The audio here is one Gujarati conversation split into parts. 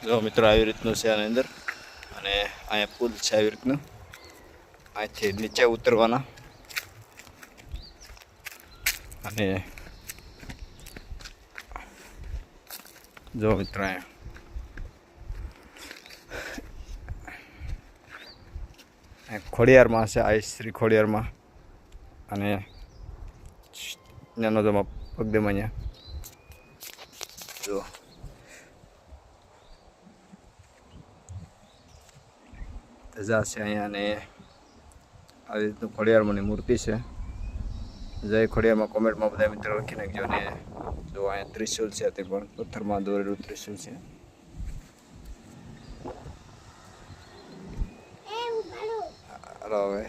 જો મિત્રો આવી રીતનું છે આની અંદર અને અહીંયા પુલ છે આવી રીતનું અહીંથી નીચે ઉતરવાના અને જો મિત્રો અહીંયા ખોડિયારમાં છે આ શ્રી ખોડિયારમાં અને નાનો જમા પગદમાં અહીંયા જો ધજા છે અહીંયા અને આવી રીતનું ખોડિયારમાંની મૂર્તિ છે. જય ખોડિયારમાં કોમેન્ટમાં બધા મિત્રો લખી નાખજો ને જો અહીંયા ત્રિશુલ છે તે પણ પથ્થરમાં દોરેલું ત્રિશુલ છે. હાલો હવે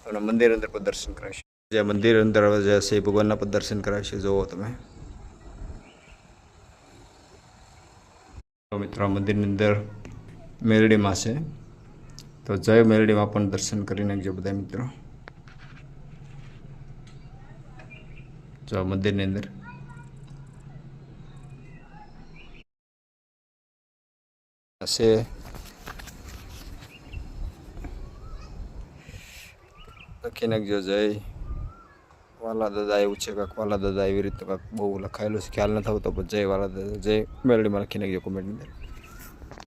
તમને મંદિર અંદર પર દર્શન કરાવીશું. જે મંદિર અંદર હવે જે છે ભગવાનના પર દર્શન કરાવીશું. જોવો તમે મિત્રો મંદિરની અંદર મેલડીમાં છે તો જય મેલડીમાં પણ દર્શન કરી નાખજો બધા મિત્રો. જો મંદિરની અંદર છે લખી નાખજો જય વાલા દાદા એવું છે કાંક વાલા દાદા એવી રીતે કાંક બહુ લખાયેલું છે ખ્યાલ નથી આવતો પણ જય વાલા દાદા જય મેલડીમાં લખી નાખજો કોમેન્ટની અંદર.